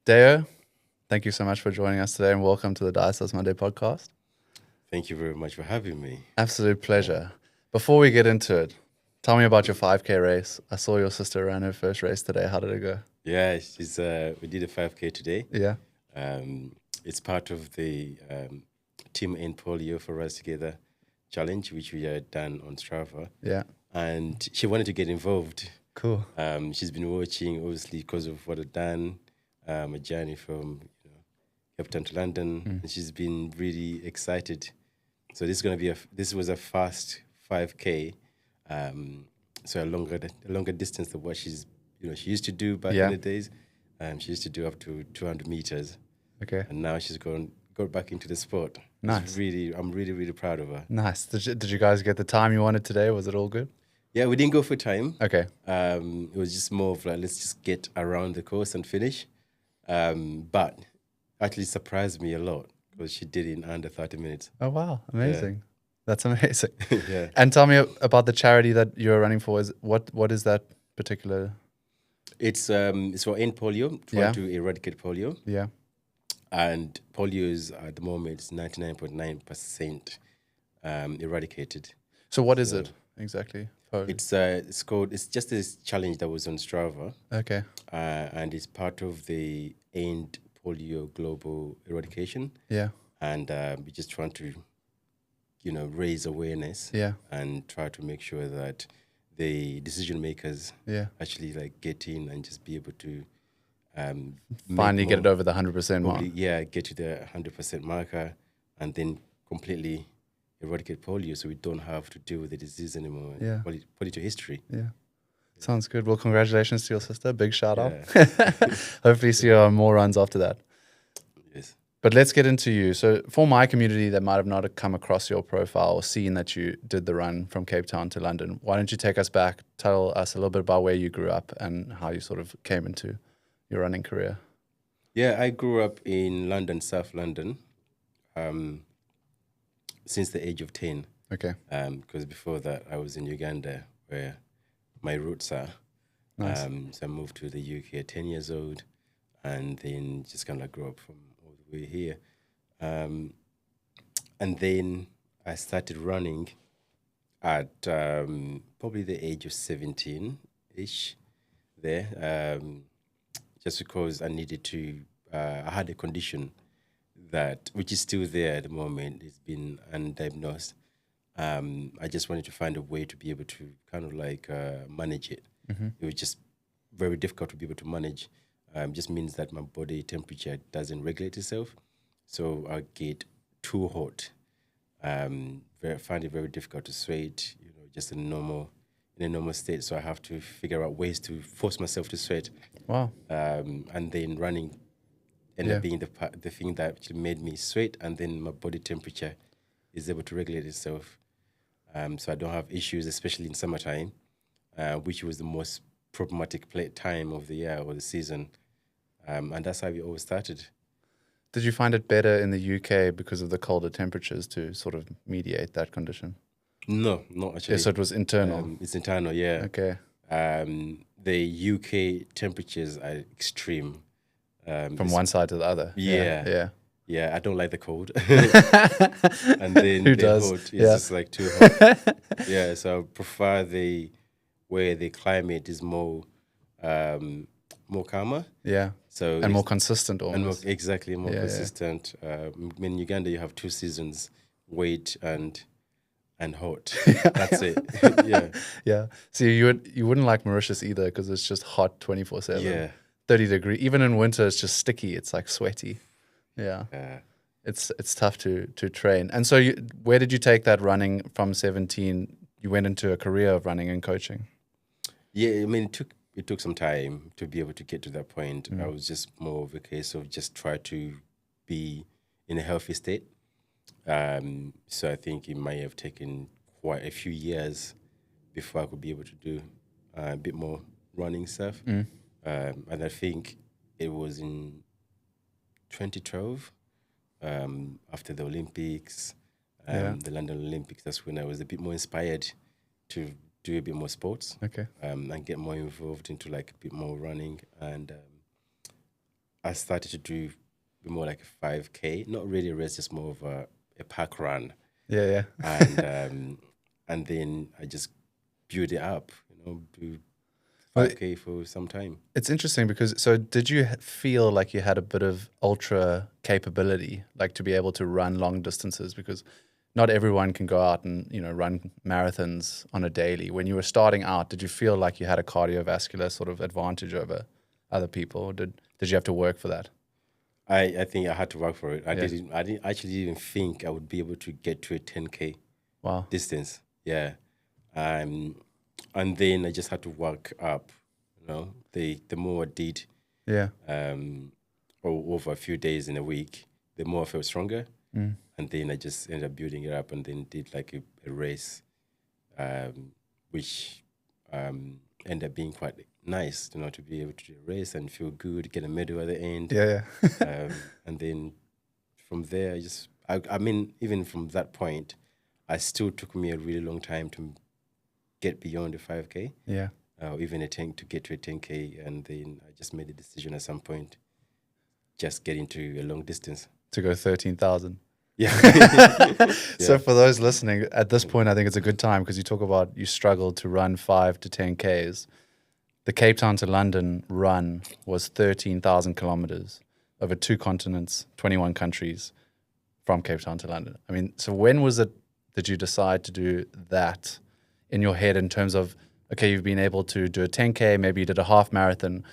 Deo, thank you so much for joining us today and welcome to the Dice Monday podcast. Thank you very much for having me. Absolute pleasure. Before we get into it, tell me about your 5K race. I saw your sister ran her first race today. How did it go? Yeah, we did a 5K today. Yeah. It's part of the Team End Polio for Us Together challenge, which we had done on Strava. Yeah. And she wanted to get involved. Cool. She's been watching, obviously, because of what I've done, a journey from Cape Town to London. And she's been really excited. So this was a fast 5K, so a longer distance than what she used to do back in the days. She used to do up to 200 meters. Okay. And now she's got back into the sport. Nice. I'm really proud of her. Nice. Did you guys get the time you wanted today? Was it all good? Yeah, we didn't go for time. Okay. It was just more of like, let's just get around the course and finish. But actually surprised me a lot because she did it in under 30 minutes. Oh, wow. Amazing. Yeah. That's amazing. Yeah. And tell me about the charity that you're running for. What is that particular? It's for end polio, trying to eradicate polio. Yeah. And polio is at the moment 99.9% eradicated. So what is it exactly? It's just this challenge that was on Strava. Okay. And it's part of the End Polio Global Eradication. Yeah. And we're just trying to, raise awareness. Yeah. And try to make sure that the decision makers actually get in and just be able to finally get it over the 100% mark. Yeah, get to the 100% marker and then completely eradicate polio so we don't have to deal with the disease anymore. Yeah. Put it to history. Yeah. Sounds good. Well, congratulations to your sister. Big shout out. Yeah. Hopefully see you on more runs after that. Yes. But let's get into you. So for my community that might have not come across your profile or seen that you did the run from Cape Town to London, why don't you take us back, tell us a little bit about where you grew up and how you sort of came into your running career? Yeah, I grew up in London, South London, since the age of 10. Okay. Because before that, I was in Uganda, where my roots are. Nice. So I moved to the UK at 10 years old, and then just kind of grew up from all the way here. And then I started running at probably the age of 17-ish there. Just because I needed to, I had a condition which is still there at the moment. It's been undiagnosed. I just wanted to find a way to be able to kind of manage it. Mm-hmm. It was just very difficult to be able to manage. Just means that my body temperature doesn't regulate itself. So I get too hot. Find it very difficult to sweat, just in a normal state. So I have to figure out ways to force myself to sweat. Wow. And then running ended up being the thing that actually made me sweat, and then my body temperature is able to regulate itself. So I don't have issues, especially in summertime, which was the most problematic time of the year or the season. And that's how we all started. Did you find it better in the UK because of the colder temperatures to sort of mediate that condition? No, not actually. Yeah, so it was internal. It's internal, yeah. Okay. The UK temperatures are extreme. From one side to the other. Yeah. Yeah, I don't like the cold. And then Who the does? hot is just too hot. Yeah, so I prefer where the climate is more calmer. Yeah. So and more consistent almost. More consistent. In Uganda, you have 2 seasons, wet and hot. That's it. Yeah. Yeah. So you wouldn't like Mauritius either because it's just hot 24/7. Yeah. 30 degree. Even in winter, it's just sticky. It's like sweaty. Yeah. It's tough to train. And so where did you take that running from 17? You went into a career of running and coaching. Yeah, I mean, it took some time to be able to get to that point. I was just more of a case of just try to be in a healthy state. So I think it might have taken quite a few years before I could be able to do a bit more running stuff. And I think it was in 2012, after the Olympics, the London Olympics. That's when I was a bit more inspired to do a bit more sports. Okay. And get more involved into a bit more running. And I started to do more like a 5K, not really a race, just more of a park run. Yeah. And then I just build it up, do Well, 5K for some time. it's interesting because, so did you feel like you had a bit of ultra capability, like to be able to run long distances? Because not everyone can go out and, run marathons on a daily. When you were starting out, did you feel like you had a cardiovascular sort of advantage over other people? Or did you have to work for that? I think I had to work for it. I Yeah. didn't actually even think I would be able to get to a 10K Wow. distance. Yeah. And then I just had to work up, the more I did Yeah. over a few days in a week, the more I felt stronger. Mm. And then I just ended up building it up and then did like a race, which ended up being quite nice, to be able to do a race and feel good, get a medal at the end. Yeah. And then from there, I mean, even from that point, I still took me a really long time to get beyond the 5K. Yeah. Even to get to a 10K. And then I just made a decision at some point, just get into a long distance. To go 13,000. Yeah. So for those listening, at this point, I think it's a good time because you talk about you struggled to run 5 to 10Ks. The Cape Town to London run was 13,000 kilometers over 2 continents, 21 countries from Cape Town to London. I mean, so when was it that you decide to do that in your head in terms of, okay, you've been able to do a 10K, maybe you did a half marathon.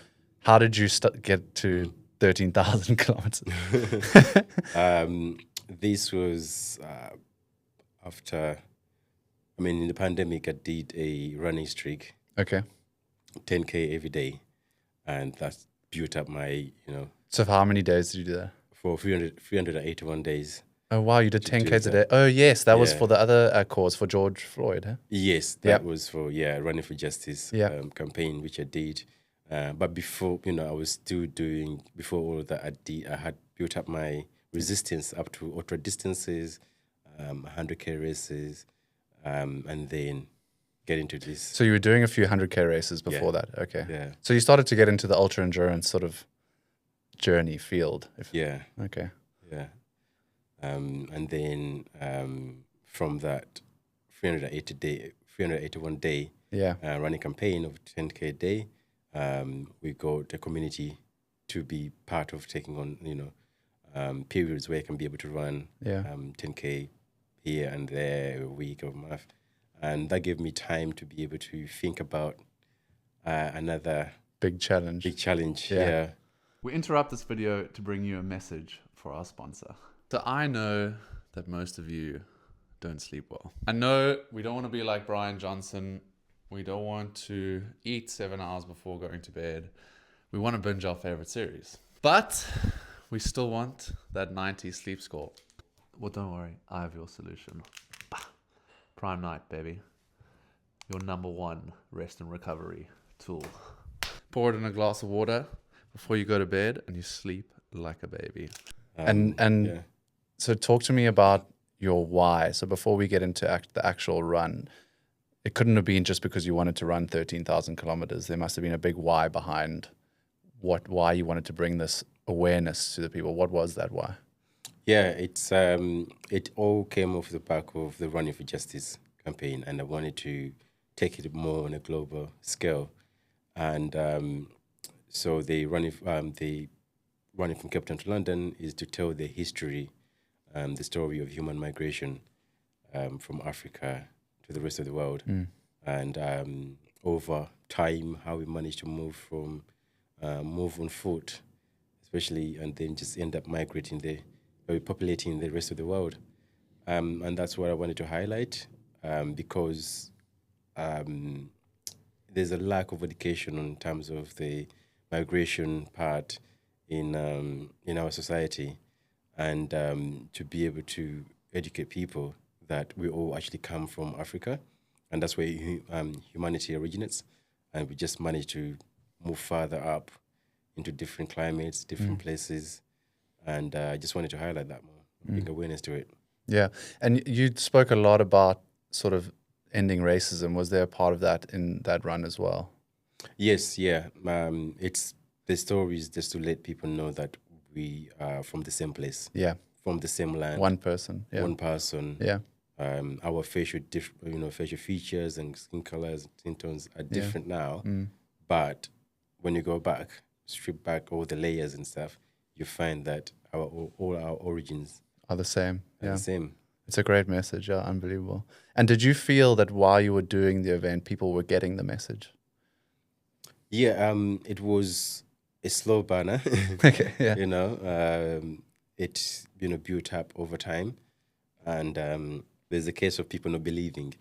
How did you get to 13,000 kilometers? This was after, in the pandemic, I did a running streak. Okay. 10K every day. And that built up my, So for how many days did you do that? For 381 days. Oh, wow, you did 10Ks a day. Oh, yes, that was for the other cause, for George Floyd, huh? Yes, that was for, Running for Justice campaign, which I did. But before, I was still doing, before all of that, I had built up my resistance up to ultra distances, 100K races, and then get into this. So you were doing a few 100K races before that. Okay. Yeah. So you started to get into the ultra endurance sort of journey field. Yeah. Okay. Yeah. And then from that 381 day running campaign of 10K a day, we got a community to be part of taking on, periods where I can be able to run 10K here and there, a week or a month. And that gave me time to be able to think about another big challenge. Yeah. We interrupt this video to bring you a message for our sponsor. So I know that most of you don't sleep well. I know we don't want to be like Brian Johnson. We don't want to eat 7 hours before going to bed. We want to binge our favorite series. But we still want that 90 sleep score. Well, don't worry. I have your solution. Prime Night, baby. Your number one rest and recovery tool. Pour it in a glass of water before you go to bed and you sleep like a baby. So talk to me about your why. So before we get into the actual run, it couldn't have been just because you wanted to run 13,000 kilometers. There must have been a big why behind why you wanted to bring this awareness to the people. What was that why? Yeah, it all came off the back of the Running for Justice campaign, and I wanted to take it more on a global scale. And so the running from Cape Town to London is to tell the history, the story of human migration from Africa to the rest of the world, and over time how we managed to move on foot, especially, and then just end up populating the rest of the world, and that's what I wanted to highlight, because there's a lack of education in terms of the migration part in our society, and to be able to educate people that we all actually come from Africa, and that's where humanity originates, and we just managed to move further up into different climates, different places, and I just wanted to highlight that more, bring awareness to it. Yeah, and you spoke a lot about sort of ending racism. Was there a part of that in that run as well? Yes, yeah. It's the story is just to let people know that we are from the same place, Yeah. from the same land, One person. Yeah. one person. Yeah. Our facial features and skin colors, skin tones are different now. But when you go back, strip back all the layers and stuff, you find that all our origins Are the same. are Yeah. the same. It's a great message. Yeah. Unbelievable. And did you feel that while you were doing the event, people were getting the message? Yeah, it was a slow burner. Okay. Yeah. It built up over time, and there's a case of people not believing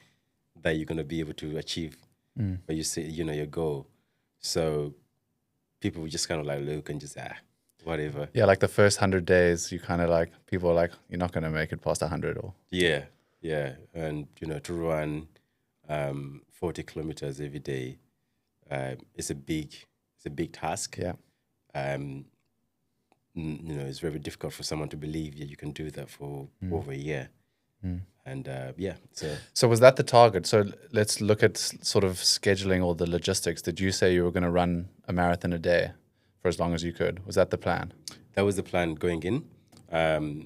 that you're gonna be able to achieve what you say, your goal. So people would just kind of like look and just whatever. Yeah. Like the first 100 days, you kind of like, people are like, you're not going to make it past 100 or. Yeah, and to run 40 kilometers every day, it's a big task. Yeah. It's very difficult for someone to believe that you can do that for over a year. And So was that the target? So let's look at sort of scheduling all the logistics. Did you say you were going to run a marathon a day for as long as you could? Was that the plan? that was the plan going in.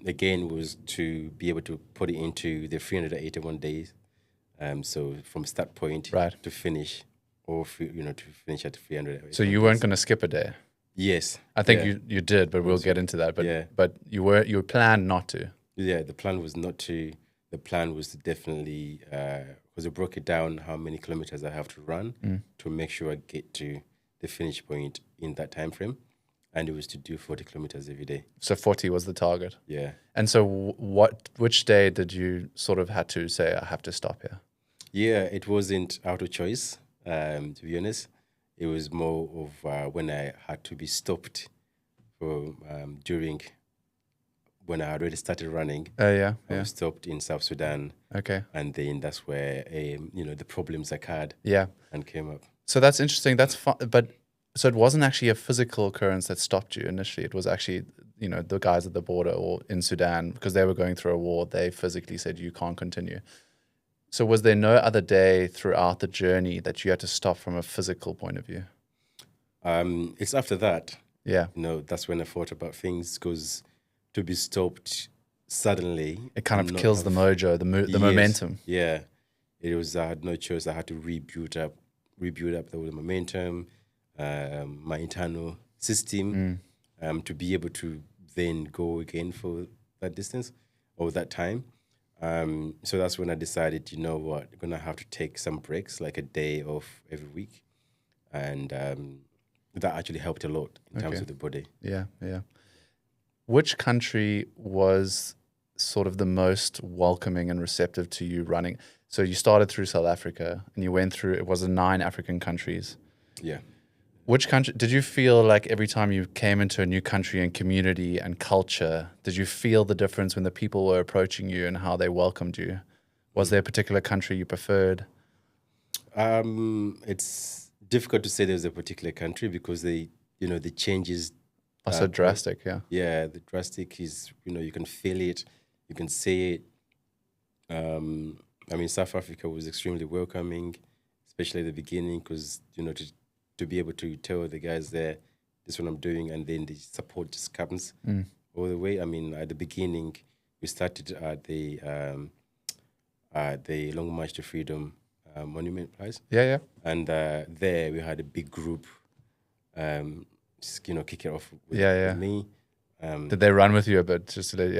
Again, was to be able to put it into the 381 days. So from start point to finish, or to finish at 300. So you weren't going to skip a day. Yes, I think you did, but we'll get into that. But you planned not to. Yeah, the plan was not to. The plan was to definitely, because I broke it down how many kilometers I have to run to make sure I get to the finish point in that time frame, and it was to do 40 kilometers every day. So 40 was the target. Yeah. And so which day did you sort of had to say, I have to stop here? Yeah, it wasn't out of choice, to be honest. It was more of when I had to be stopped for during when I already started running. I was stopped in South Sudan. Okay. And then that's where the problems occurred. Yeah. And came up. So that's interesting. That's fun. But so it wasn't actually a physical occurrence that stopped you initially. It was actually, the guys at the border or in Sudan, because they were going through a war, they physically said you can't continue. So was there no other day throughout the journey that you had to stop from a physical point of view? It's after that. Yeah. That's when I thought about things, because to be stopped suddenly, it kind of kills the mojo, the momentum. Yeah, it was. I had no choice. I had to rebuild up the momentum, my internal system, to be able to then go again for that distance or that time. So that's when I decided, you know what, I'm gonna have to take some breaks, like a day off every week, and that actually helped a lot in terms of the body. Yeah, yeah. Which country was sort of the most welcoming and receptive to you running? So you started through South Africa and you went through, it was 9 African countries. Yeah. Which country, did you feel like every time you came into a new country and community and culture, did you feel the difference when the people were approaching you and how they welcomed you? Was there a particular country you preferred? It's difficult to say there's a particular country because the changes are so drastic, yeah. Yeah, the drastic is, you can feel it, you can see it. South Africa was extremely welcoming, especially at the beginning, because, to be able to tell the guys there, this is what I'm doing, and then the support just comes all the way. At the beginning, we started at the Long March to Freedom Monument Place. Yeah, yeah. And there we had a big group, kick it off with me. Did they run with you a bit?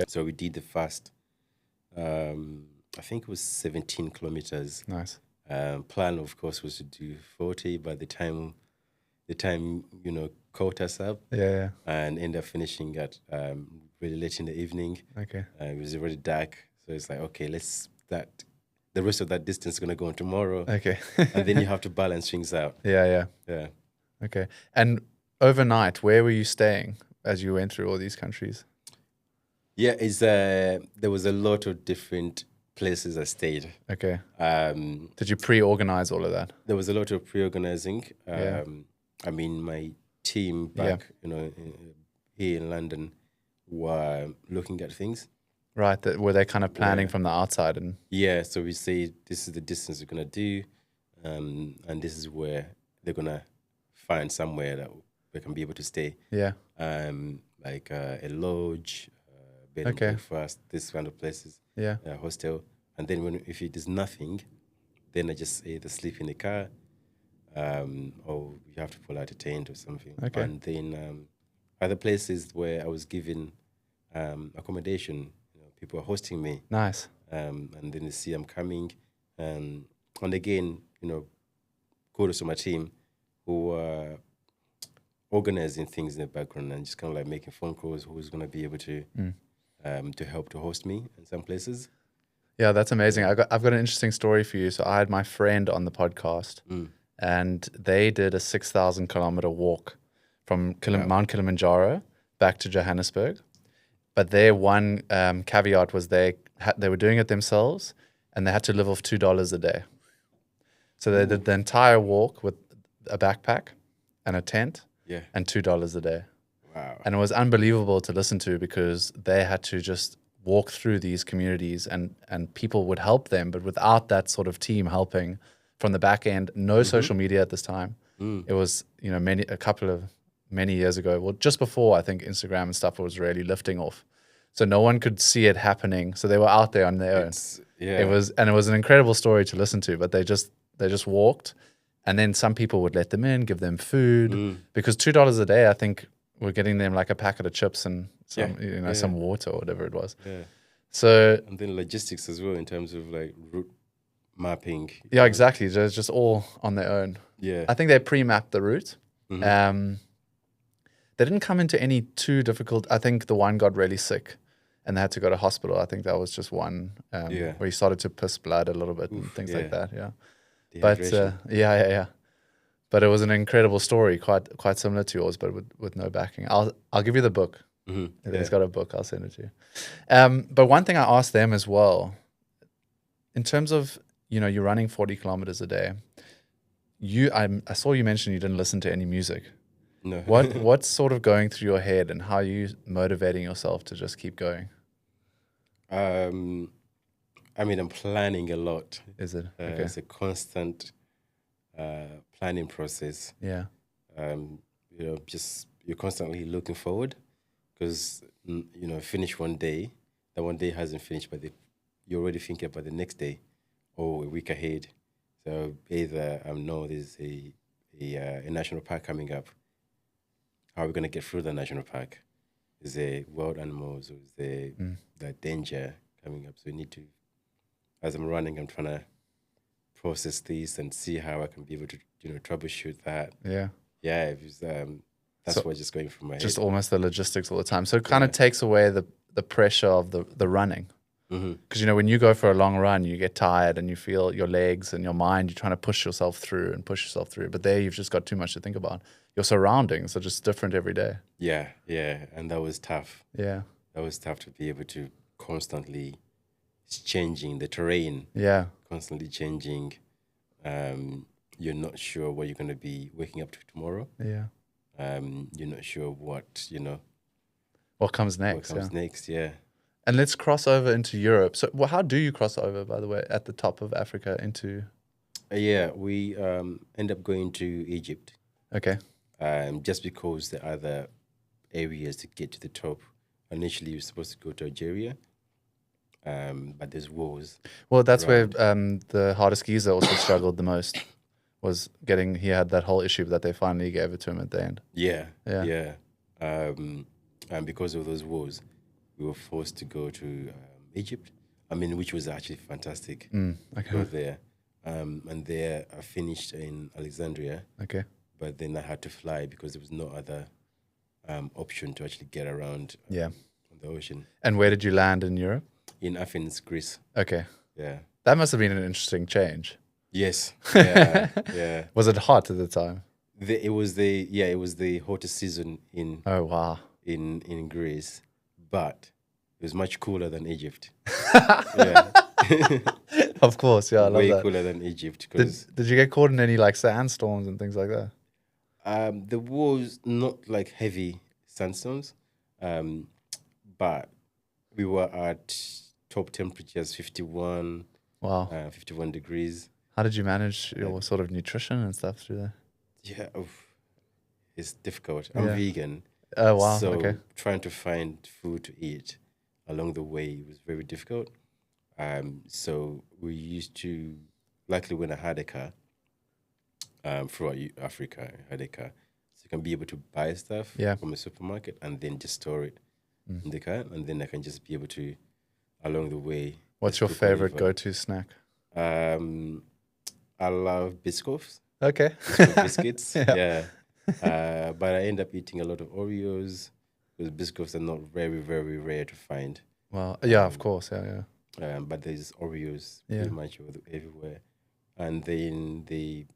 So we did the fast. I think it was 17 kilometers. Nice. Plan, of course, was to do 40, but the time caught us up. Yeah. And ended up finishing at really late in the evening. Okay. It was already dark, so it's like, okay, the rest of that distance is going to go on tomorrow. Okay. And then you have to balance things out. Yeah. Okay. And overnight, where were you staying as you went through all these countries? Yeah, there was a lot of different places I stayed. Okay. Did you pre-organize all of that? There was a lot of pre-organizing. My team back, here in London were looking at things. Right. Were they kind of planning from the outside? Yeah. So we say, this is the distance we're going to do, and this is where they're going to find somewhere that I can be able to stay. Yeah. Like a lodge, bed and Okay. breakfast, this kind of places, Yeah. hostel. And then if it is nothing, then I just either sleep in the car, or you have to pull out a tent or something. Okay. And then other places where I was given accommodation, people are hosting me. Nice. And then they see I'm coming. And again, kudos to my team who are organizing things in the background and just kind of like making phone calls who's going to be able to help to host me in some places. Yeah, that's amazing. I've got an interesting story for you. So I had my friend on the podcast, and they did a 6,000 kilometer walk from Mount Kilimanjaro back to Johannesburg. But their one caveat was they were doing it themselves, and they had to live off $2 a day. So they did the entire walk with a backpack and a tent, and $2 a day. Wow. And it was unbelievable to listen to because they had to just walk through these communities and people would help them, but without that sort of team helping from the back end, no social media at this time. It was, many years ago, well, just before I think Instagram and stuff was really lifting off. So no one could see it happening. So they were out there on their own. It was an incredible story to listen to, but they just walked, and then some people would let them in, give them food, because $2 a day, I think we're getting them like a packet of chips and some water or whatever it was. Yeah. So and then logistics as well in terms of like route mapping. Yeah, exactly. They're just all on their own. Yeah. I think they pre-mapped the route. They didn't come into any too difficult. I think the one got really sick and they had to go to hospital. I think that was just one where he started to piss blood a little bit and things like that. Yeah. But yeah. But it was an incredible story, quite similar to yours, but with no backing. I'll give you the book. If he's got a book, I'll send it to you. But one thing I asked them as well, in terms of, you're running 40 kilometers a day. I saw you mention you didn't listen to any music. No. What's sort of going through your head, and how are you motivating yourself to just keep going? I'm planning a lot. Is it? Okay. It's a constant planning process. Yeah. You're constantly looking forward because, finish one day, that one day hasn't finished, but you're already thinking about the next day or a week ahead. So either there's a national park coming up. How are we going to get through the national park? Is there wild animals or is there that danger coming up? So we need to, as I'm running, I'm trying to process this and see how I can be able to, troubleshoot that. Yeah. Yeah, that's what's just going through my head. Just almost the logistics all the time. So it kind of takes away the pressure of the running. Because, when you go for a long run, you get tired and you feel your legs and your mind, you're trying to push yourself through. But there you've just got too much to think about. Your surroundings are just different every day. Yeah. And that was tough. Yeah. That was tough to be able to constantly, it's changing the terrain. Yeah. Constantly changing. You're not sure what you're going to be waking up to tomorrow. Yeah. You're not sure what, what comes next. Yeah. And let's cross over into Europe. So how do you cross over, by the way, at the top of Africa into? We end up going to Egypt. Okay. Just because the other areas to get to the top, initially you're supposed to go to Algeria, but there's wars. Well, that's around. Where the hardest geezer also struggled the most, was he had that whole issue that they finally gave it to him at the end. Yeah. And because of those wars, we were forced to go to Egypt, which was actually fantastic. Okay. Go there. And there I finished in Alexandria. Okay. But then I had to fly because there was no other option to actually get around on the ocean. And where did you land in Europe? In Athens, Greece. Okay. Yeah. That must have been an interesting change. Yes. Yeah. Was it hot at the time? It was the hottest season in. Oh wow. In Greece, but it was much cooler than Egypt. Of course, yeah, I love way that. Cooler than Egypt. Did you get caught in any like sandstorms and things like that? There was not like heavy sandstorms, but we were at top temperatures, 51. Wow. 51 degrees. How did you manage your sort of nutrition and stuff through there? Yeah, it's difficult. I'm Yeah. vegan. Oh, wow. So Okay. trying to find food to eat along the way was very difficult. So we used to, luckily when I had a car, throughout Africa, I had a car. So you can be able to buy stuff Yeah. from a supermarket and then just store it in the car. And then I can just be able to, along the way. What's just your cook favorite whatever. go-to snack? I love biscoffs. Okay. Biscuits. Yeah. But I end up eating a lot of Oreos because biscuits are not very, very rare to find. Well, yeah, of course. Yeah, yeah. But there's Oreos Yeah. pretty much everywhere. And then the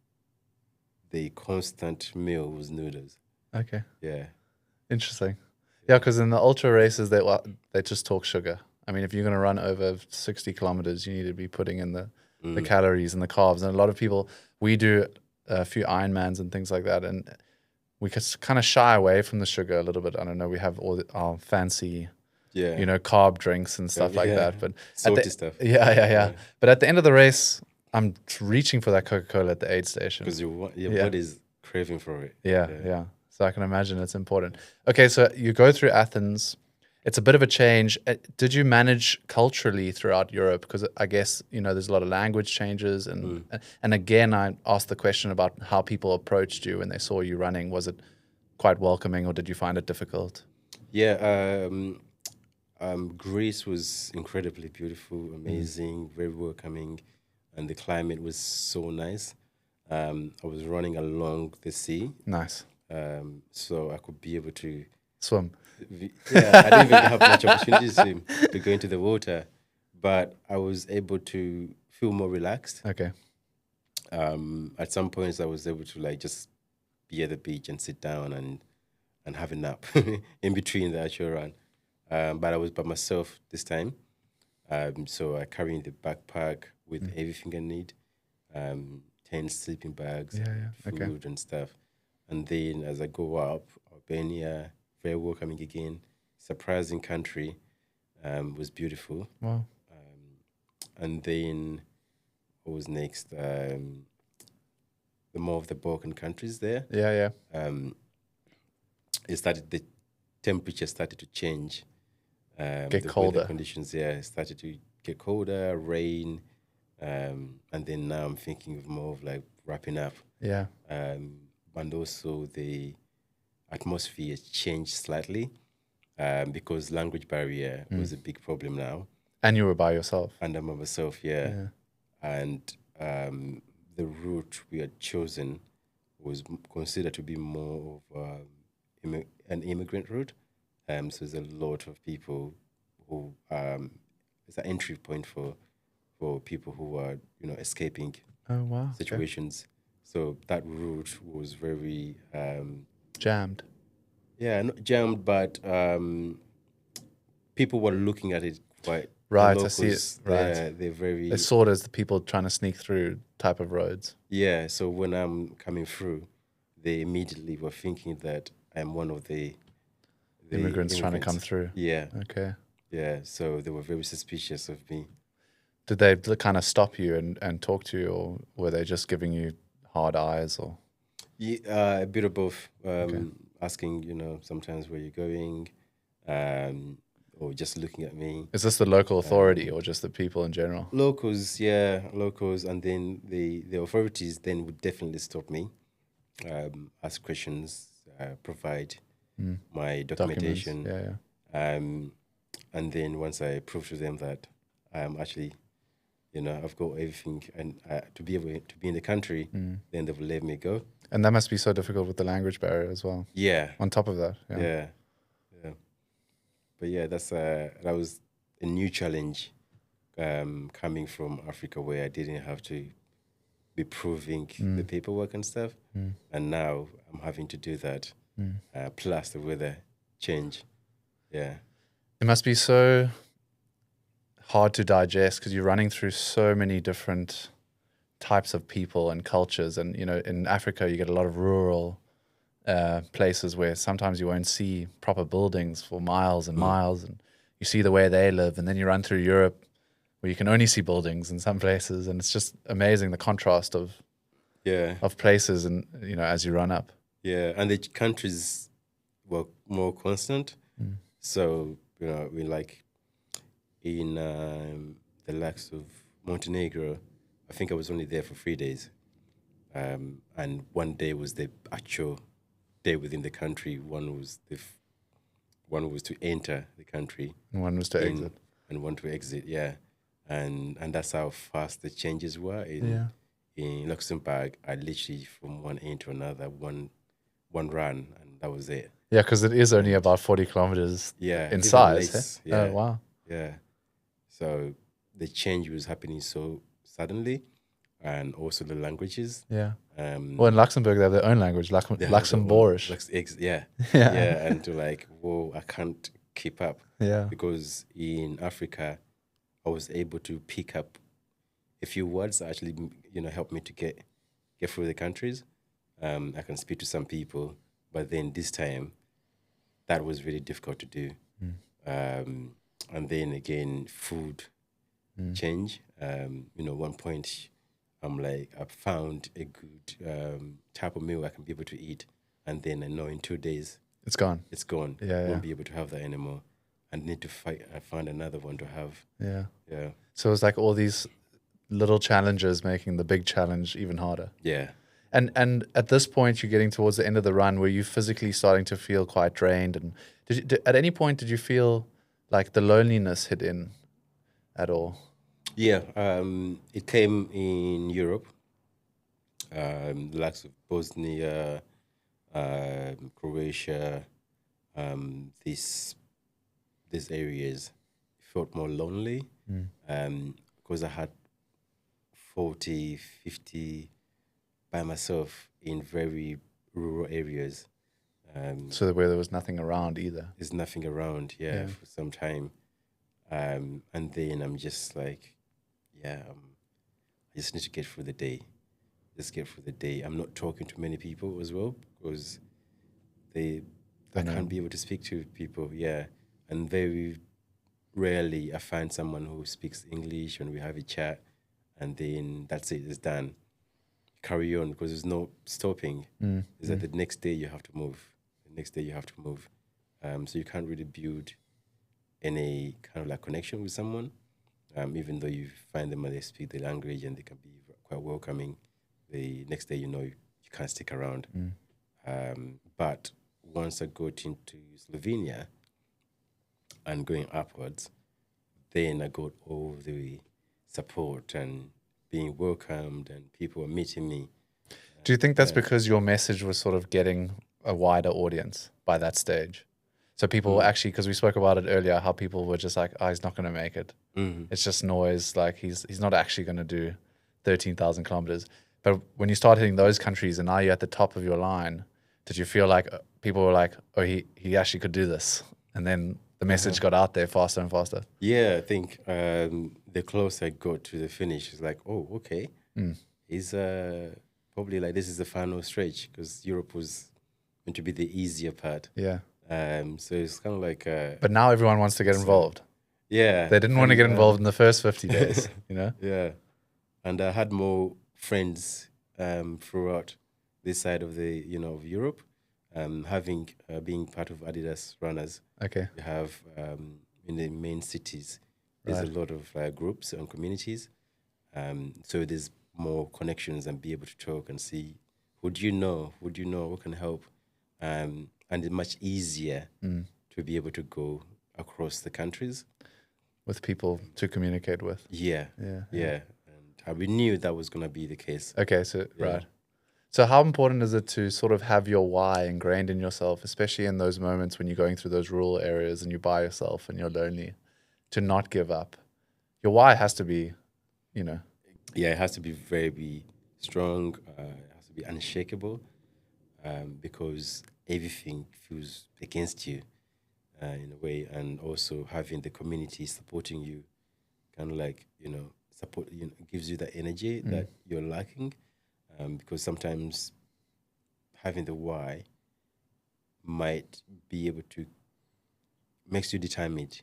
constant meal was noodles. Okay. Yeah. Interesting. Yeah, because in the ultra races, they just talk sugar. I mean, if you're going to run over 60 kilometers, you need to be putting in the calories and the carbs. And a lot of people, we do a few Ironmans and things like that, and we kind of shy away from the sugar a little bit. I don't know. We have all our fancy, Yeah. carb drinks and stuff like that. But salty stuff. Yeah. But at the end of the race, I'm reaching for that Coca-Cola at the aid station. Because your Yeah. body's craving for it. Yeah. So I can imagine it's important. Okay, so you go through Athens. It's a bit of a change. Did you manage culturally throughout Europe? Because I guess, there's a lot of language changes. And again, I asked the question about how people approached you when they saw you running. Was it quite welcoming or did you find it difficult? Yeah. Greece was incredibly beautiful, amazing, very welcoming. And the climate was so nice. I was running along the sea. Nice. So I could be able to Swim. Yeah, I didn't even have much opportunity to go into the water, but I was able to feel more relaxed. Okay. At some points, I was able to just be at the beach and sit down and have a nap in between the actual run. But I was by myself this time, so I carried the backpack with everything I need, 10 sleeping bags, food and stuff. And then as I go up, Albania, very welcoming again, surprising country, was beautiful. Wow. And then what was next? The more of the Balkan countries there. Yeah. The temperature started to change. Get the colder. weather conditions, started to get colder, rain. And then now I'm thinking of more of wrapping up. Yeah. And also the atmosphere changed slightly because language barrier was a big problem now. And you were by yourself. And I'm by myself, And the route we had chosen was considered to be more of an immigrant route. So there's a lot of people who it's an entry point for people who are escaping situations. So that route was very jammed. Yeah, not jammed, but people were looking at it quite. Right, I see it. Right, they're very. They saw it as the people trying to sneak through type of roads. Yeah, so when I'm coming through, they immediately were thinking that I'm one of the immigrants trying to come through. Yeah. Okay. Yeah, so they were very suspicious of me. Did they kind of stop you and talk to you, or were they just giving you hard eyes? Or a bit of both. Asking, sometimes where you're going, or just looking at me. Is this the local authority or just the people in general? Locals, and then the authorities then would definitely stop me, ask questions, provide my documentation. Documents. And then once I prove to them that I'm actually, I've got everything and to be able to be in the country, then they will let me go. And that must be so difficult with the language barrier as well. Yeah. On top of that. Yeah. But yeah, that was a new challenge coming from Africa where I didn't have to be proving the paperwork and stuff. And now I'm having to do that, plus the weather change. Yeah. It must be so hard to digest because you're running through so many different types of people and cultures. And, in Africa, you get a lot of rural places where sometimes you won't see proper buildings for miles and miles, and you see the way they live. And then you run through Europe where you can only see buildings in some places. And it's just amazing the contrast of places and, as you run up. Yeah, and the countries were more constant. So, we like in the likes of Montenegro, I think I was only there for 3 days. And one day was the actual day within the country. One was to enter the country And one was to in exit. and one to exit. Yeah, and that's how fast the changes were Yeah. in Luxembourg. I literally from one end to another, one run, and that was it. Yeah, because it is only about 40 kilometers Yeah, in even size. less. Eh? Yeah, Oh, wow. yeah. So the change was happening so suddenly, and also the languages. Yeah. Well, in Luxembourg, they have their own language, They have their own Luxembourgish. yeah, Yeah. yeah, and to like, whoa, I can't keep up Yeah. because in Africa, I was able to pick up a few words that actually, helped me to get through the countries. I can speak to some people, but then this time, that was really difficult to do. And then again, food change. One point, I'm like, I've found a good type of meal I can be able to eat, and then I know in 2 days It's gone. it's gone. Yeah, I yeah. won't be able to have that anymore. I need to find another one to have. Yeah. Yeah, So it's like all these little challenges making the big challenge even harder. yeah. And at this point, you're getting towards the end of the run where you're physically starting to feel quite drained. And at any point, did you feel like the loneliness hit in at all? Yeah, it came in Europe, the likes of Bosnia, Croatia, these areas felt more lonely because I had 40, 50 by myself in very rural areas. So where there was nothing around either. There's nothing around, Yeah. for some time. And then I'm just like, I just need to get through the day. Just get through the day. I'm not talking to many people as well because I can't be able to speak to people. Yeah, and very rarely I find someone who speaks English when we have a chat, and then that's it. It's done. Carry on because there's no stopping. Is that the next day you have to move. The next day you have to move. So you can't really build any kind of like connection with someone, even though you find them and they speak the language and they can be quite welcoming. The next day, you can't stick around. But once I got into Slovenia and going upwards, then I got all the support and being welcomed and people were meeting me. Do you think that's because your message was sort of getting a wider audience by that stage? So people were actually, because we spoke about it earlier, how people were just like, oh, he's not going to make it. It's just noise. Like he's not actually going to do 13,000 kilometers. But when you start hitting those countries and now you're at the top of your line, did you feel like people were like, oh, he actually could do this? And then the message got out there faster and faster. Yeah, I think the closer I got to the finish, it's like, oh, okay. He's probably like, this is the final stretch because Europe was meant to be the easier part. Yeah. So it's kind of like... But now everyone wants to get involved. Yeah. They didn't want to get involved in the first 50 days, you know? Yeah. And I had more friends throughout this side of of Europe, being part of Adidas runners. Okay. You have in the main cities, there's a lot of groups and communities. So there's more connections and be able to talk and see who do you know, who can help. And it's much easier to be able to go across the countries. With people to communicate with. Yeah. Yeah. And we knew that was going to be the case. Okay, so right. So how important is it to sort of have your why ingrained in yourself, especially in those moments when you're going through those rural areas and you're by yourself and you're lonely, to not give up? Your why has to be, Yeah, it has to be very strong. It has to be unshakable because everything feels against you in a way. And also having the community supporting you kind of like, support, gives you that energy that you're lacking. Because sometimes having the why might be able to makes you determined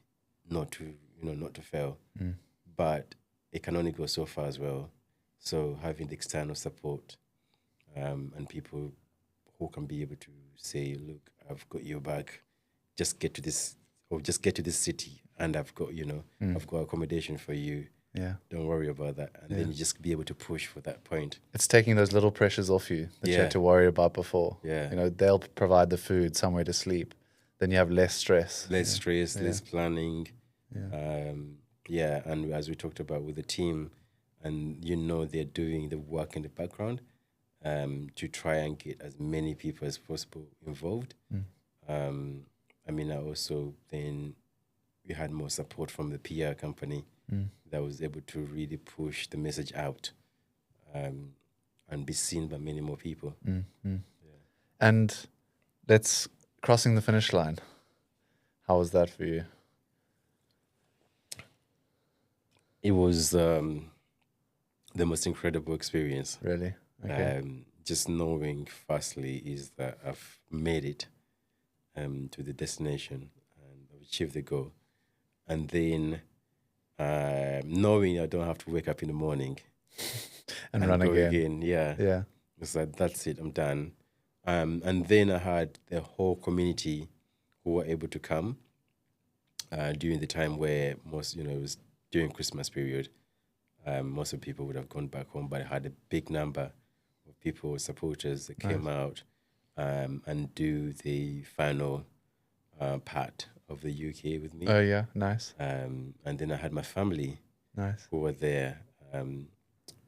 not to fail, but it can only go so far as well. So having the external support and people who can be able to say, look, I've got your back, just get to this, or just get to this city, and I've got, I've got accommodation for you. Yeah. Don't worry about that. And then you just be able to push for that point. It's taking those little pressures off you that you Yeah. had to worry about before. Yeah. They'll provide the food, somewhere to sleep. Then you have less stress. Less stress, less planning. Yeah. And as we talked about with the team, and they're doing the work in the background to try and get as many people as possible involved. I also then we had more support from the PR company that was able to really push the message out and be seen by many more people. And let's crossing the finish line. How was that for you? It was the most incredible experience. Really? Okay. Just knowing, firstly, is that I've made it to the destination and I've achieved the goal. And then knowing I don't have to wake up in the morning and run go again. Yeah. It's like, that's it, I'm done. And then I had the whole community who were able to come during the time where most, it was during Christmas period. Most of the people would have gone back home, but I had a big number of people, supporters that came out and do the final part of the UK with me. Oh, yeah. Nice. And then I had my family who were there,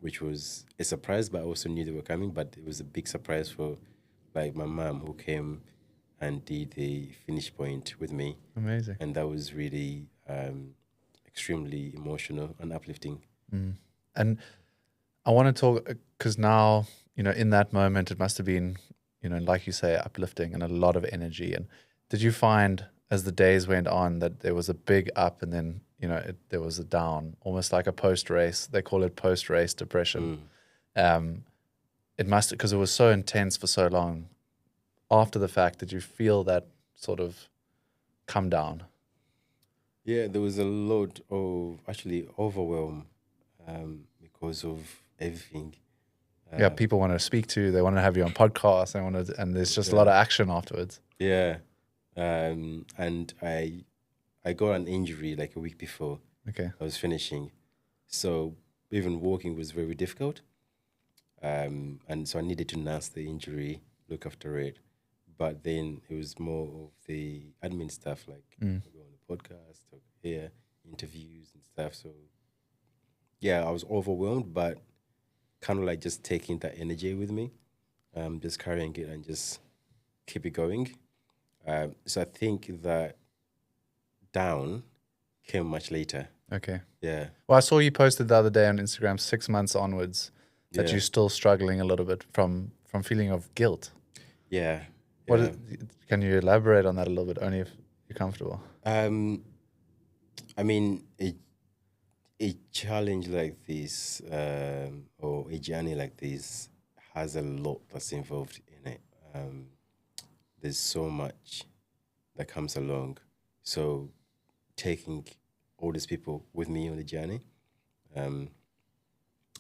which was a surprise, but I also knew they were coming. But it was a big surprise for my mom, who came and did the finish point with me. Amazing. And that was really extremely emotional and uplifting. And I want to talk, because now, in that moment, it must have been, like you say, uplifting and a lot of energy. And did you find, as the days went on, that there was a big up and then, there was a down, almost like a post-race? They call it post-race depression. It must, because it was so intense for so long. After the fact, did you feel that sort of come down? Yeah, there was a lot of actually overwhelm because of everything. People want to speak to you. They want to have you on podcasts. And there's just a lot of action afterwards. Yeah, and I got an injury like a week before. Okay. I was finishing, so even walking was very difficult. And so I needed to nurse the injury, look after it. But then it was more of the admin stuff, like go on the podcast, talk here, interviews and stuff. So yeah, I was overwhelmed, but kind of like just taking that energy with me, just carrying it and just keep it going. So I think that down came much later. Okay. Yeah. Well, I saw you posted the other day on Instagram, 6 months onwards, that you're still struggling a little bit from feeling of guilt. Yeah. Can you elaborate on that a little bit, only if you're comfortable? I mean, a challenge like this or a journey like this has a lot that's involved in it. There's so much that comes along. So taking all these people with me on the journey,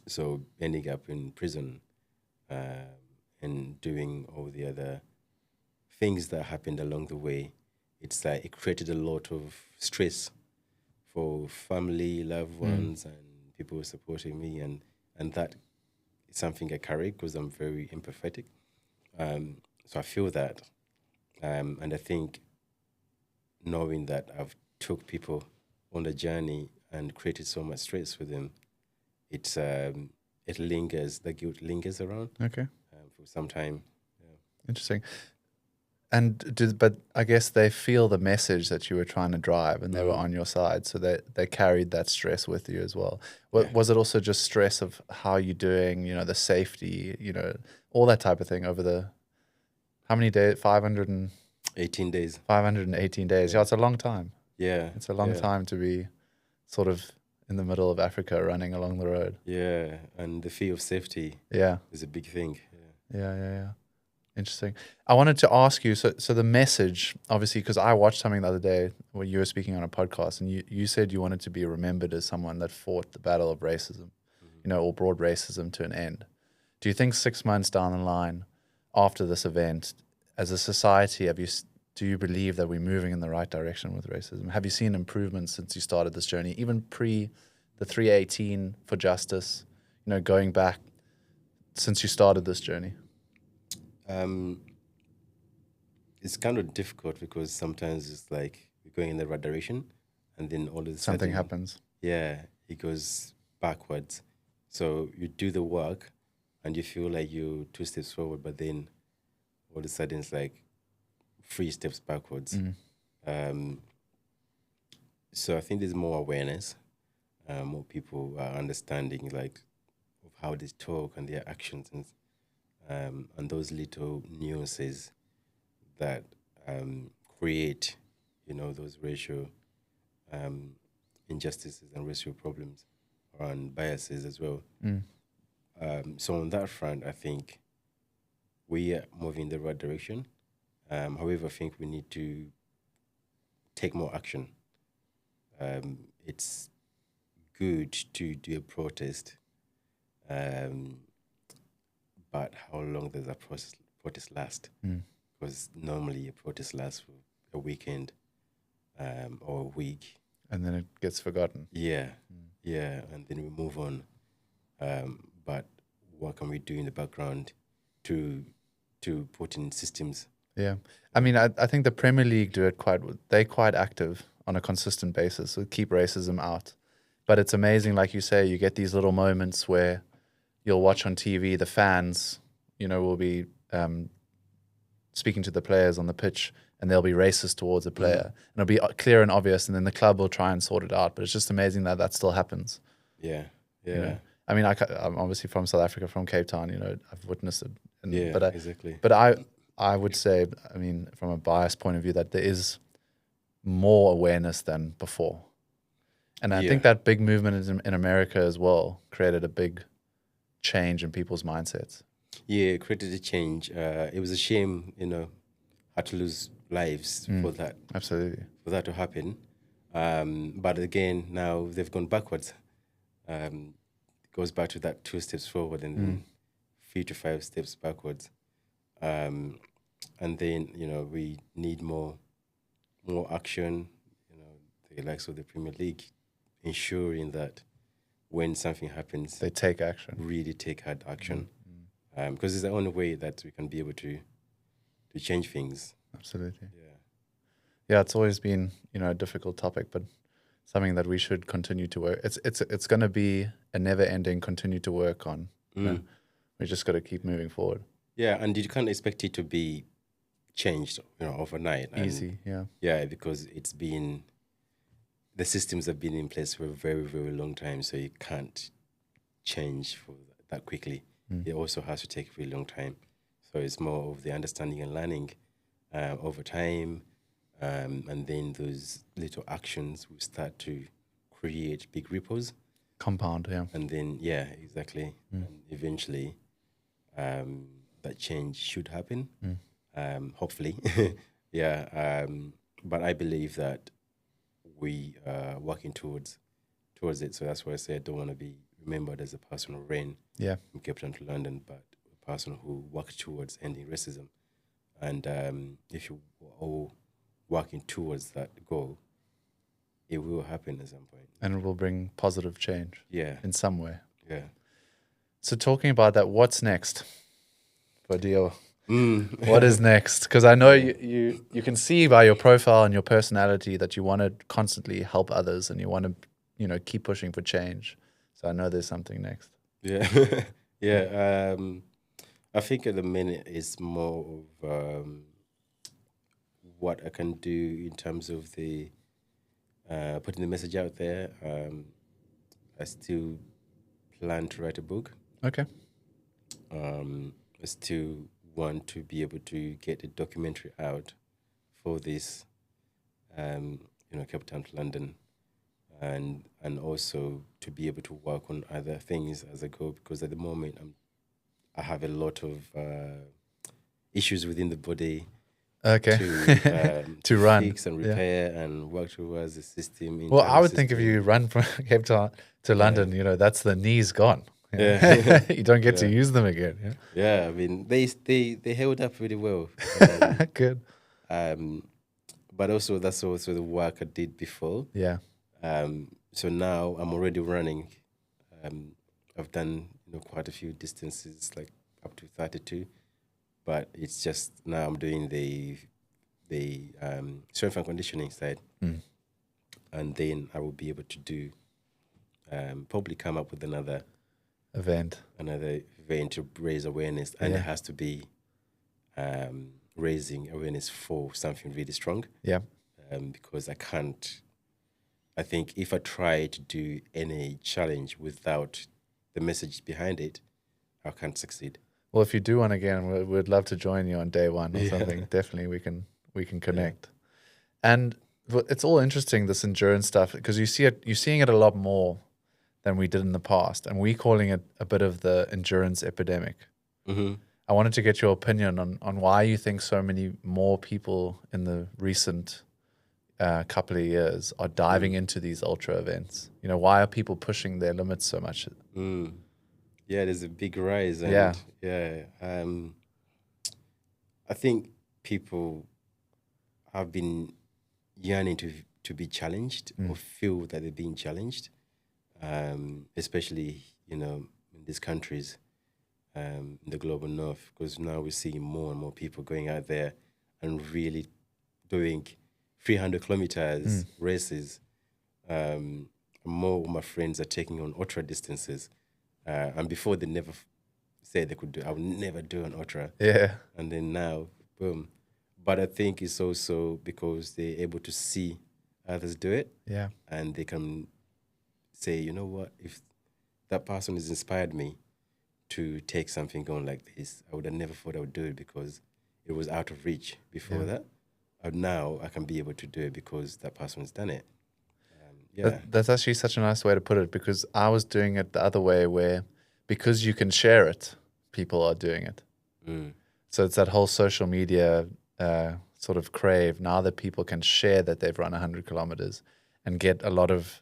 so ending up in prison and doing all the other things that happened along the way, it's like it created a lot of stress for family, loved ones, and people supporting me, and that is something I carry because I'm very empathetic. So I feel that, and I think knowing that I've took people on the journey and created so much stress for them, it's it lingers. The guilt lingers around. Okay. For some time. Yeah. Interesting. But I guess they feel the message that you were trying to drive, and they were on your side, so they carried that stress with you as well. Was it also just stress of how you're doing, the safety, all that type of thing over the, how many days? 18 days. 518 days. Yeah, it's a long time. Yeah. It's a long time to be sort of in the middle of Africa running along the road. Yeah, and the fear of safety is a big thing. Yeah. Interesting. I wanted to ask you, so the message, obviously, because I watched something the other day where you were speaking on a podcast, and you said you wanted to be remembered as someone that fought the battle of racism, or brought racism to an end. Do you think 6 months down the line, after this event, as a society, do you believe that we're moving in the right direction with racism? Have you seen improvements since you started this journey, even pre the 318 for justice, going back since you started this journey? It's kind of difficult because sometimes it's like you're going in the right direction and then all of a sudden Something happens. Yeah, it goes backwards. So you do the work and you feel like you're 2 steps forward, but then all of a sudden it's like 3 steps backwards. So I think there's more awareness, more people are understanding like of how they talk and their actions and those little nuances that create, those racial injustices and racial problems and biases as well. So on that front, I think we are moving in the right direction. However, I think we need to take more action. It's good to do a protest, but how long does that protest last? Because normally a protest lasts for a weekend or a week. And then it gets forgotten. Yeah, and then we move on. But what can we do in the background to put in systems? Yeah. I mean, I think the Premier League they're quite active on a consistent basis to keep racism out. But it's amazing, like you say, you get these little moments where you'll watch on TV, the fans, will be speaking to the players on the pitch and they'll be racist towards a player. And it'll be clear and obvious, and then the club will try and sort it out. But it's just amazing that still happens. Yeah. I mean, I'm obviously from South Africa, from Cape Town, I've witnessed it. Exactly. But I would say, I mean, from a biased point of view, that there is more awareness than before. And I think that big movement in America as well created a big change in people's mindsets. Yeah, it created a change. It was a shame, had to lose lives for that. Absolutely. For that to happen. But again, now they've gone backwards. It goes back to that 2 steps forward and then 3 to 5 steps backwards. And then, we need more action, the likes of the Premier League, ensuring that when something happens, they take action. Really take hard action. Because it's the only way that we can be able to change things. Absolutely. Yeah, it's always been, a difficult topic, but something that we should continue to work. It's going to be a never-ending continue to work on. We just got to keep moving forward. Yeah, and you can't expect it to be changed, overnight. Easy, yeah. Yeah, because the systems have been in place for a very, very long time, so you can't change for that quickly. It also has to take a really long time. So it's more of the understanding and learning over time, and then those little actions will start to create big ripples. Compound, yeah. And then, yeah, exactly. And eventually, that change should happen, hopefully. But I believe that we are working towards it. So that's why I say I don't want to be remembered as a person who ran from Cape Town to London, but a person who worked towards ending racism. And if you are all working towards that goal, it will happen at some point. And it will bring positive change. Yeah. In some way. Yeah. So talking about that, what's next for Deo? What is next? Because I know you can see by your profile and your personality that you want to constantly help others and you want to, keep pushing for change. So I know there's something next. Yeah. I think at the minute it's more of what I can do in terms of the putting the message out there. I still plan to write a book. Okay. I still want to be able to get a documentary out for this, Cape Town to London, and also to be able to work on other things as I go, because at the moment I have a lot of issues within the body. Okay. To run, fix and repair and work towards the system. Well, I would think if you run from Cape Town to London, that's the knees gone. Yeah. You don't get to Yeah. use them again. Yeah. Yeah, I mean, they held up really well. Good. Um, but also that's also the work I did before. Yeah. So now I'm already running. I've done quite a few distances, like up to 32. But it's just now I'm doing the strength and conditioning side, and then I will be able to do probably come up with another Event. event to raise awareness, and it has to be raising awareness for something really strong. Yeah. Because I think if I try to do any challenge without the message behind it, I can't succeed. Well, if you do one again, we'd love to join you on day one or something. Definitely, we can connect. And it's all interesting, this endurance stuff, because you're seeing it a lot more than we did in the past, and we're calling it a bit of the endurance epidemic. Mm-hmm. I wanted to get your opinion on why you think so many more people in the recent couple of years are diving into these ultra events. Why are people pushing their limits so much? Yeah, there's a big rise. And I think people have been yearning to be challenged or feel that they're being challenged, especially, in these countries, in the global north, because now we're seeing more and more people going out there and really doing 300 kilometers races. More of my friends are taking on ultra distances. And before they never said they could do, I would never do an ultra. Yeah. And then now, boom. But I think it's also because they're able to see others do it. Yeah. And they can say, you know what, if that person has inspired me to take something on like this, I would have never thought I would do it because it was out of reach before that. And now I can be able to do it because that person has done it. That's actually such a nice way to put it, because I was doing it the other way, where because you can share it, people are doing it. So it's that whole social media sort of crave now that people can share that they've run 100 kilometers and get a lot of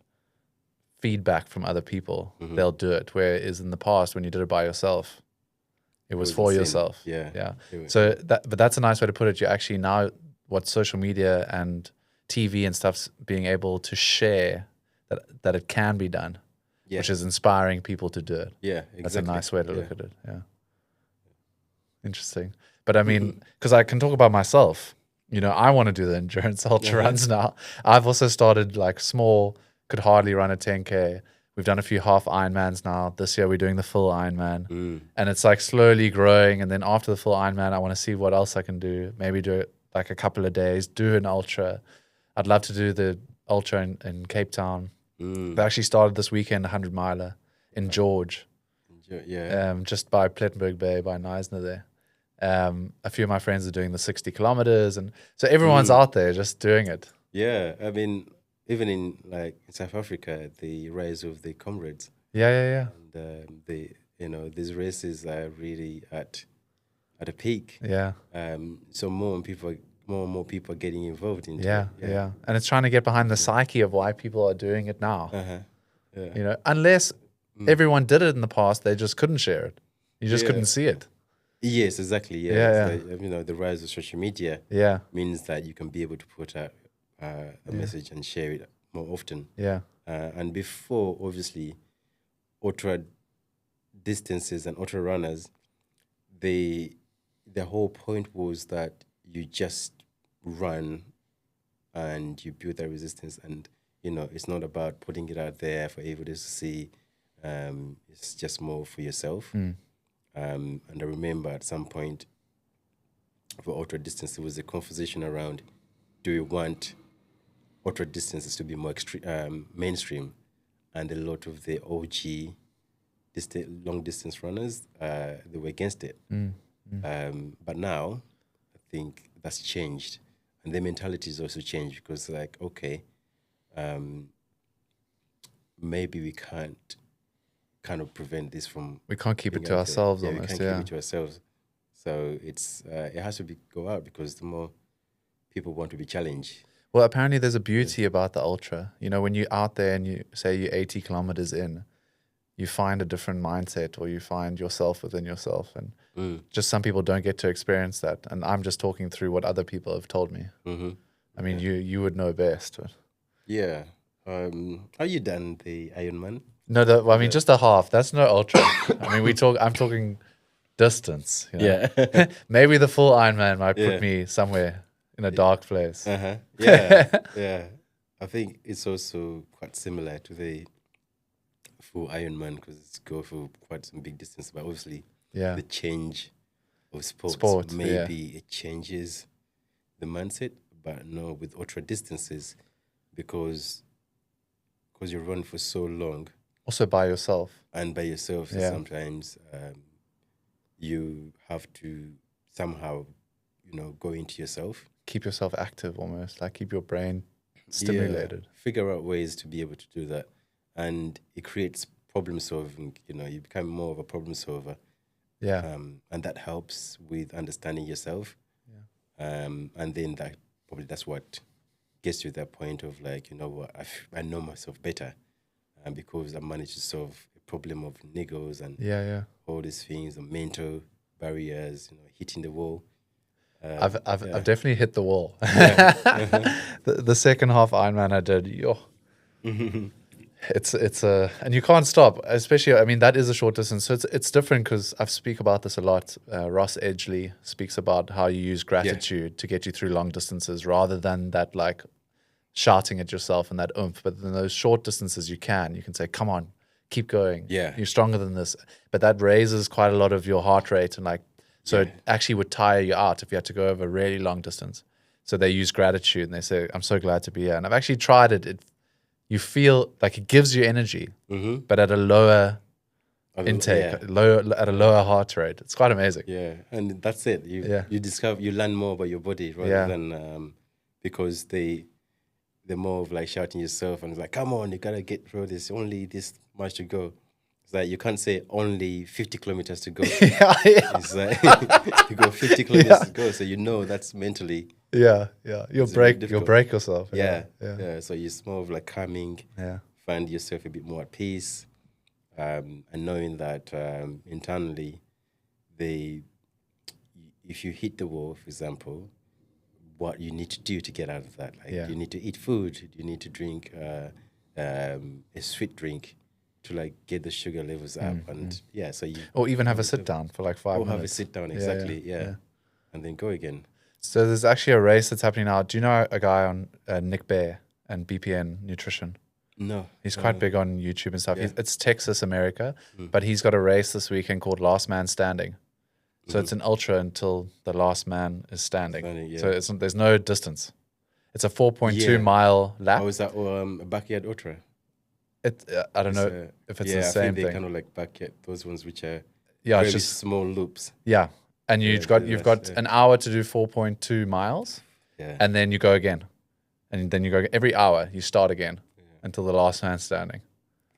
feedback from other people. They'll do it. Whereas in the past, when you did it by yourself, it was for yourself. Yeah. So but that's a nice way to put it. You actually now, what social media and TV and stuff's being able to share that it can be done, which is inspiring people to do it. Yeah, exactly. That's a nice way to look at it. Yeah. Interesting. But I mean, because I can talk about myself, I want to do the endurance ultra runs now. I've also started like small, could hardly run a 10K. We've done a few half Ironmans now. This year we're doing the full Ironman. And it's like slowly growing. And then after the full Ironman, I want to see what else I can do. Maybe do it like a couple of days, do an ultra. I'd love to do the ultra in Cape Town. They actually started this weekend, 100 miler in George. Just by Plettenberg Bay, by Neisner there. A few of my friends are doing the 60 kilometers. And so everyone's out there just doing it. Yeah, I mean, even in South Africa, the rise of the comrades. Yeah. And these races are really at a peak. Yeah. So more and more people are getting involved in it. Yeah. And it's trying to get behind the psyche of why people are doing it now. Unless everyone did it in the past, they just couldn't share it. You just couldn't see it. Yes, exactly. Yeah. The rise of social media means that you can be able to put out a message and share it more often. Yeah. And before, obviously, ultra distances and ultra runners, the whole point was that you just run and you build that resistance, and it's not about putting it out there for everybody to see. It's just more for yourself. And I remember at some point for ultra distance, there was a conversation around, do you want ultra distances to be more mainstream? And a lot of the OG long distance runners, they were against it. But now I think that's changed, and their mentality has also changed, because maybe we can't kind of prevent this from. We can't keep it to ourselves almost. We can't keep it to ourselves. So it has to go out, because the more people want to be challenged. Well, apparently there's a beauty about the ultra. When you're out there and you say you're 80 kilometers in, you find a different mindset, or you find yourself within yourself. And just some people don't get to experience that. And I'm just talking through what other people have told me. Mm-hmm. I mean, you would know best. But. Yeah. Are you done the Ironman? No, well, I mean, just a half. That's no ultra. I mean, I'm talking distance. You know? Yeah. Maybe the full Ironman might Yeah. put me somewhere in a dark place. Uh-huh. Yeah. Yeah. I think it's also quite similar to the full Ironman because it's go for quite some big distance, but obviously Yeah. the change of sports Sport, maybe it changes the mindset, but no, with ultra distances, because you run for so long Also by yourself. and by yourself, so Yeah. sometimes you have to somehow, go into yourself. Keep yourself active almost, like keep your brain stimulated. Yeah, figure out ways to be able to do that. And it creates problem solving, you become more of a problem solver. Yeah. And that helps with understanding yourself. Yeah. And then that's what gets you to that point of like, you know what, I know myself better. And because I managed to solve a problem of niggles and Yeah. all these things, the mental barriers, hitting the wall. I've yeah. definitely hit the wall. Yeah. The second half Ironman I did, it's and you can't stop. Especially, I mean, that is a short distance, so it's different because I speak about this a lot. Ross Edgley speaks about how you use gratitude to get you through long distances, rather than that like shouting at yourself and that oomph. But in those short distances, you can say, "Come on, keep going. Yeah. You're stronger than this." But that raises quite a lot of your heart rate and like. So it actually would tire you out if you had to go over a really long distance. So they use gratitude and they say, "I'm so glad to be here." And I've actually tried it. You feel like it gives you energy, but at a lower intake, at a lower heart rate. It's quite amazing. Yeah, and that's it. You learn more about your body rather than because they're more of like shouting yourself and it's like, "Come on, you gotta get through this. Only this much to go." It's like you can't say only 50 kilometers to go. It's like you got 50 kilometers to go, so that's mentally. You'll break yourself. Yeah. So it's more of like calming. Yeah. Find yourself a bit more at peace, and knowing that internally, if you hit the wall, for example, what you need to do to get out of that. Like you need to eat food. You need to drink a sweet drink to like get the sugar levels up, and so you or even have a sit down for like 5 minutes. Or have a sit down, exactly, and then go again. So there's actually a race that's happening now. Do you know a guy on Nick Bear and BPN Nutrition? No. He's quite big on YouTube and stuff. It's Texas, America, but he's got a race this weekend called Last Man Standing. So it's an ultra until the last man is standing. So there's no distance. It's a 4.2 mile lap. Oh, is that a backyard ultra? I don't know if it's the same I think thing. they're kind of like backyard, those ones which are it's just small loops. Yeah. And you've got an hour to do 4.2 miles, and then you go again. And then you go every hour, you start again until the last man standing.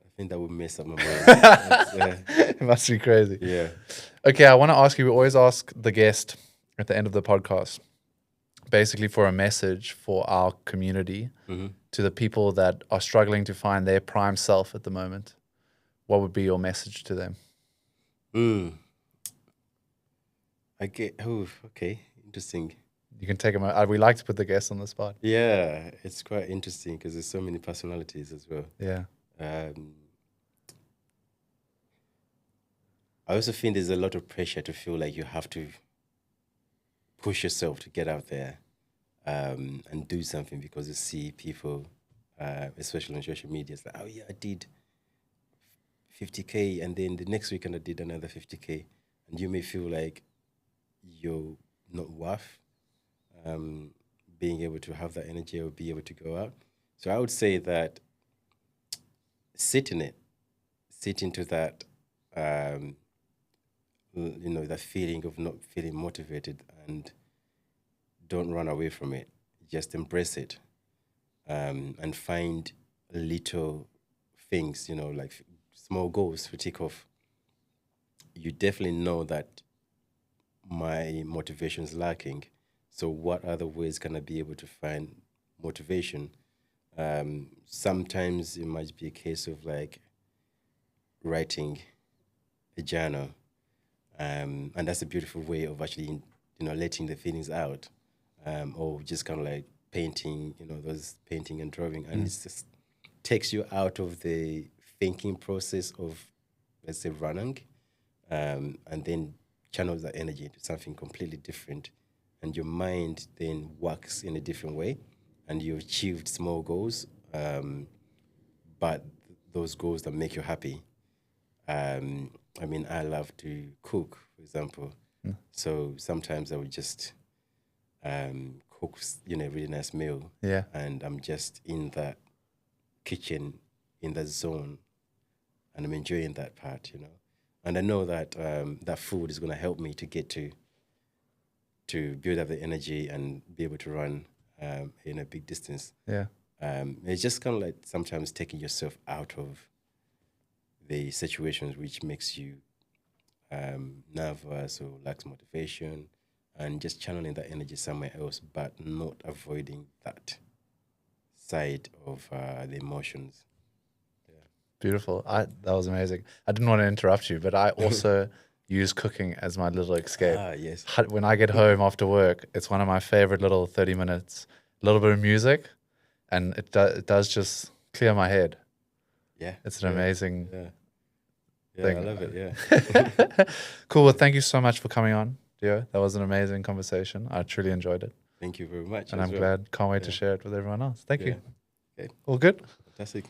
I think that would mess up my mind. It must be crazy. Yeah. Okay, I want to ask you, we always ask the guest at the end of the podcast, basically for a message for our community, to the people that are struggling to find their prime self at the moment. What would be your message to them? Okay, interesting. You can take them. We like to put the guests on the spot. Yeah, it's quite interesting because there's so many personalities as well. Yeah. I also think there's a lot of pressure to feel like you have to push yourself to get out there and do something because you see people, especially on social media, it's like, oh yeah, I did 50K and then the next weekend I did another 50K. And you may feel like you're not worth being able to have that energy or be able to go out. So I would say that sit in it, sit into that, that feeling of not feeling motivated, and don't run away from it. Just embrace it, and find little things, like small goals to tick off. You definitely know that my motivation is lacking. So what other ways can I be able to find motivation? Sometimes it might be a case of like writing a journal, and that's a beautiful way of actually, letting the feelings out, or just kind of like painting, those painting and drawing, and it just takes you out of the thinking process of, let's say, running, and then channels that energy into something completely different, and your mind then works in a different way, and you've achieved small goals, but those goals that make you happy. I mean, I love to cook, for example. So sometimes I would just cook, a really nice meal. Yeah. And I'm just in that kitchen, in that zone, and I'm enjoying that part, And I know that that food is going to help me to get to build up the energy and be able to run in a big distance. Yeah. It's just kind of like sometimes taking yourself out of the situations which makes you nervous or lacks motivation, and just channeling that energy somewhere else, but not avoiding that side of the emotions. Beautiful. That was amazing. I didn't want to interrupt you, but I also use cooking as my little escape. Yes. When I get home after work, it's one of my favorite little 30 minutes, a little bit of music, and it does just clear my head. Yeah. It's an amazing thing. I love it, yeah. Cool. Well, thank you so much for coming on, Deo. That was an amazing conversation. I truly enjoyed it. Thank you very much. And I'm glad. Can't wait to share it with everyone else. Thank you. Okay. All good? Fantastic.